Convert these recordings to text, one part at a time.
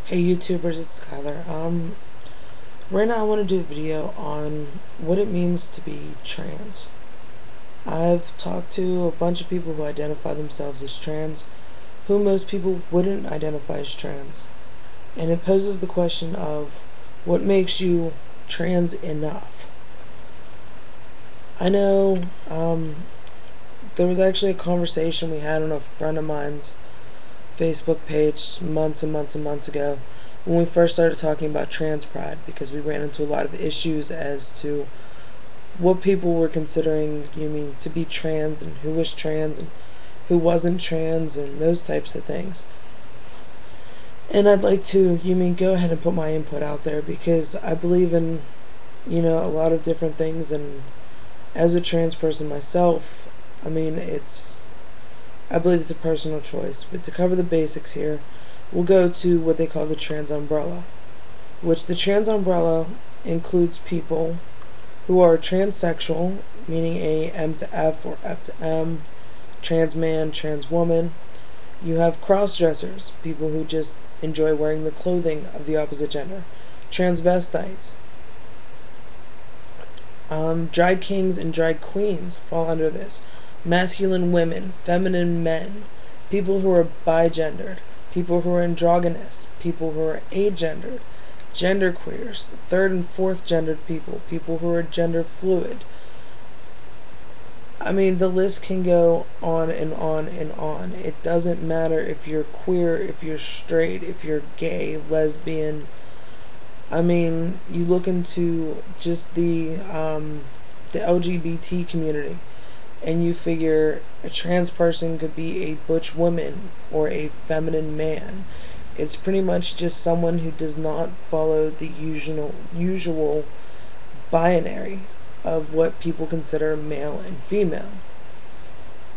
Hey YouTubers, it's Skylar. Right now I want to do a video on what it means to be trans. I've talked to a bunch of people who identify themselves as trans, who most people wouldn't identify as trans. And it poses the question of what makes you trans enough. I know, there was actually a conversation we had on a friend of mine's Facebook page months and months and months ago when we first started talking about trans pride, because we ran into a lot of issues as to what people were considering to be trans, and who was trans and who wasn't trans, and those types of things. And I'd like to go ahead and put my input out there, because I believe in a lot of different things, and as a trans person myself, I believe it's a personal choice. But to cover the basics here, we'll go to what they call the trans umbrella, which the trans umbrella includes people who are transsexual, meaning a M to F or F to M, trans man, trans woman. You have cross-dressers, people who just enjoy wearing the clothing of the opposite gender, transvestites. Drag kings and drag queens fall under this. Masculine women, feminine men, people who are bigendered, people who are androgynous, people who are agendered, genderqueers, third and fourth gendered people, people who are gender fluid. The list can go on and on and on. It doesn't matter if you're queer, if you're straight, if you're gay, lesbian. You look into just the LGBT community, and you figure a trans person could be a butch woman or a feminine man. It's pretty much just someone who does not follow the usual binary of what people consider male and female.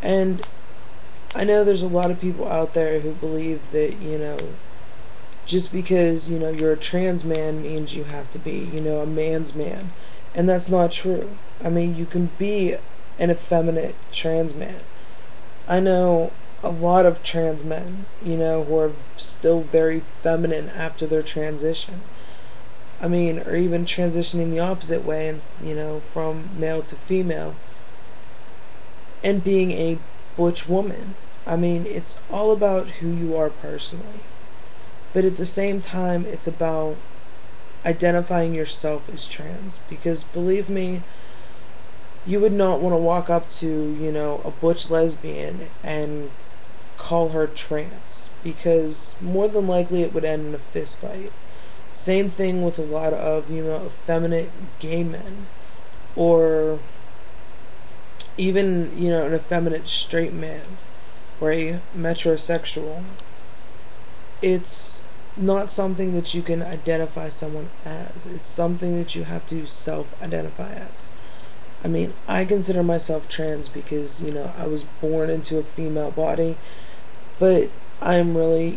And I know there's a lot of people out there who believe that, just because, you're a trans man means you have to be, a man's man. And that's not true. You can be an effeminate trans man. I know a lot of trans men, who are still very feminine after their transition. Or even transitioning the opposite way, and from male to female, and being a butch woman. It's all about who you are personally. But at the same time, it's about identifying yourself as trans. Because believe me, you would not want to walk up to, a butch lesbian and call her trans, because more than likely it would end in a fist fight. Same thing with a lot of, effeminate gay men, or even, an effeminate straight man, or a metrosexual. It's not something that you can identify someone as. It's something that you have to self-identify as. I consider myself trans because, I was born into a female body, but I'm really,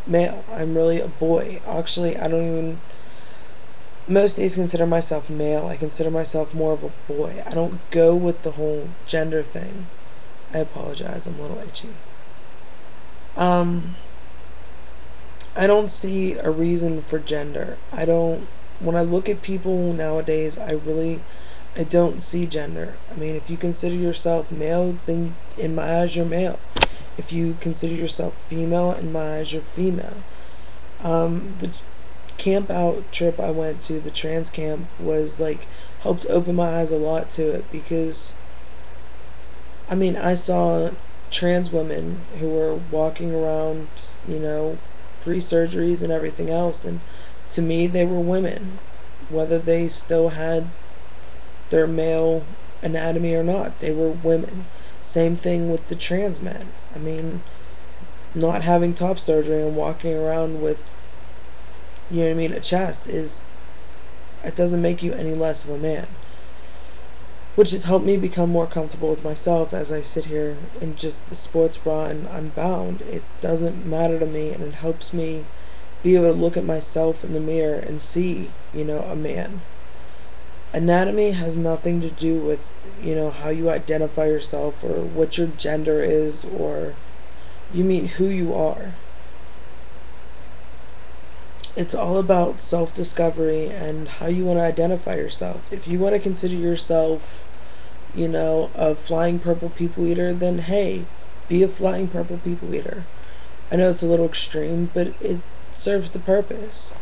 male. I'm really a boy. Actually, I don't even most days consider myself male. I consider myself more of a boy. I don't go with the whole gender thing. I apologize, I'm a little itchy. I don't see a reason for gender. When I look at people nowadays, I don't see gender. If you consider yourself male, then in my eyes you're male. If you consider yourself female, in my eyes you're female. The camp out trip I went to, the trans camp, was helped open my eyes a lot to it, because I saw trans women who were walking around, pre-surgeries and everything else, and to me they were women, whether they still had their male anatomy or not. They were women. Same thing with the trans men. Not having top surgery and walking around with, a chest, it doesn't make you any less of a man. Which has helped me become more comfortable with myself as I sit here in just the sports bra and Unbound. It doesn't matter to me, and it helps me be able to look at myself in the mirror and see, a man. Anatomy has nothing to do with, how you identify yourself, or what your gender is, or who you are. It's all about self-discovery and how you want to identify yourself. If you want to consider yourself, a flying purple people eater, then hey, be a flying purple people eater. I know it's a little extreme, but it serves the purpose.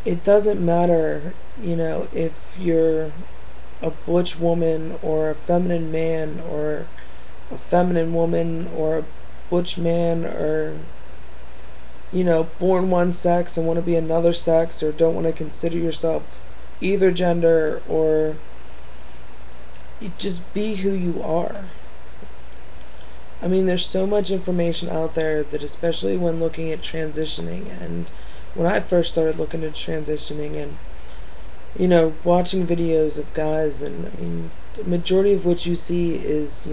It doesn't matter, if you're a butch woman or a feminine man or a feminine woman or a butch man, or born one sex and want to be another sex, or don't want to consider yourself either gender, or you just be who you are. I mean, there's so much information out there that, especially when looking at transitioning, and when I first started looking at transitioning and watching videos of guys, and I mean, the majority of what you see is,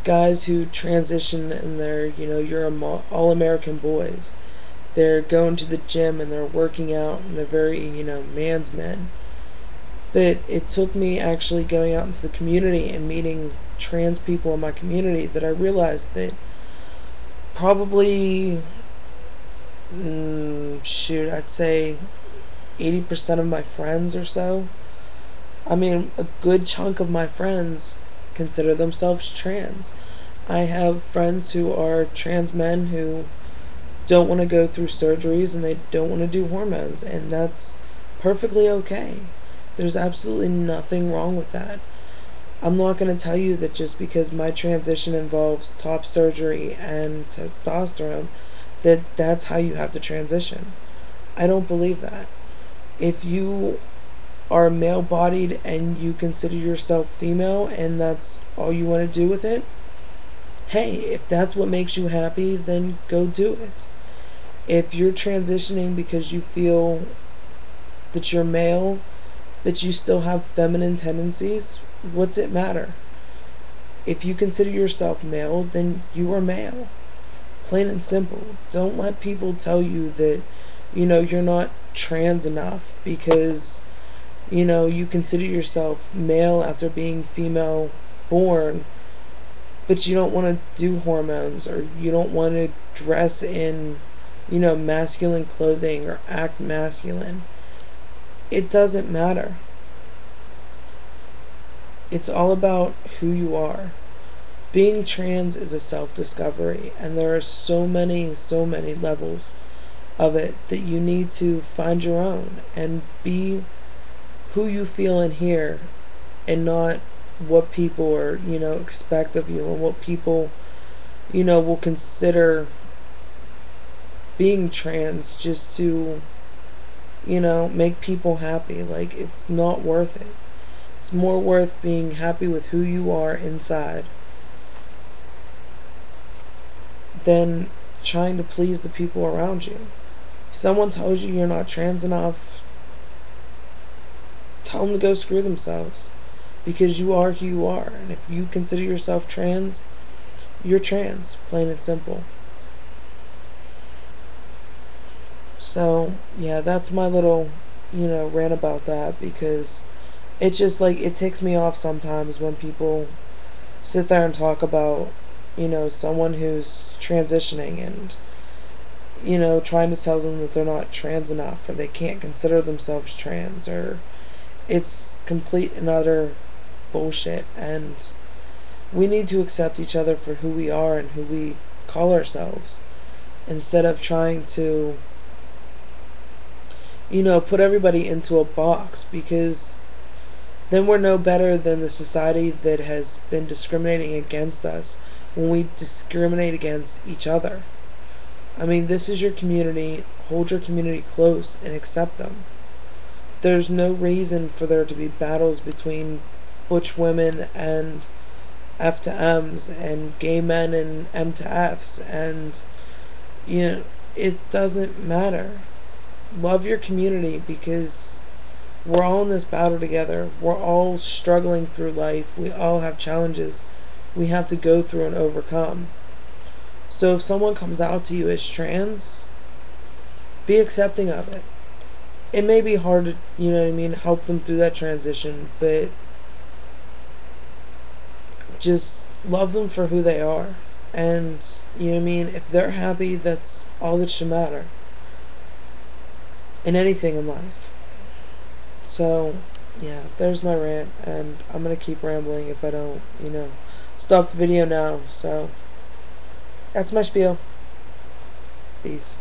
guys who transition and they're, you're all-American boys. They're going to the gym and they're working out and they're very, man's men. But it took me actually going out into the community and meeting trans people in my community that I realized that probably, I'd say 80% of my friends or so, I mean, a good chunk of my friends consider themselves trans. I have friends who are trans men who don't want to go through surgeries and they don't want to do hormones, and that's perfectly okay. There's absolutely nothing wrong with that. I'm not going to tell you that just because my transition involves top surgery and testosterone that that's how you have to transition. I don't believe that. If you are male-bodied and you consider yourself female and that's all you want to do with it, hey, if that's what makes you happy, then go do it. If you're transitioning because you feel that you're male but you still have feminine tendencies, what's it matter? If you consider yourself male, then you are male. Plain and simple. Don't let people tell you that, you're not trans enough because, you consider yourself male after being female born, but you don't want to do hormones, or you don't want to dress in, masculine clothing or act masculine. It doesn't matter. It's all about who you are. Being trans is a self-discovery, and there are so many levels of it that you need to find your own and be who you feel in here, and not what people are, expect of you, and what people, will consider being trans just to, make people happy. Like, it's not worth it. It's more worth being happy with who you are inside than trying to please the people around you. If someone tells you you're not trans enough, tell them to go screw themselves, because you are who you are, and if you consider yourself trans, you're trans, plain and simple. So yeah, that's my little rant about that, because it just, like, it ticks me off sometimes when people sit there and talk about someone who's transitioning and trying to tell them that they're not trans enough, or they can't consider themselves trans, or it's complete and utter bullshit. And we need to accept each other for who we are and who we call ourselves, instead of trying to put everybody into a box, because then we're no better than the society that has been discriminating against us when we discriminate against each other. I mean, this is your community. Hold your community close and accept them. There's no reason for there to be battles between butch women and F to M's, and gay men and M to F's, and it doesn't matter. Love your community, because we're all in this battle together. We're all struggling through life. We all have challenges we have to go through and overcome. So if someone comes out to you as trans, be accepting of it. It may be hard to, help them through that transition, but just love them for who they are. And, if they're happy, that's all that should matter. in anything in life. So, yeah, there's my rant, and I'm gonna keep rambling if I don't, stop the video now. So, that's my spiel. Peace.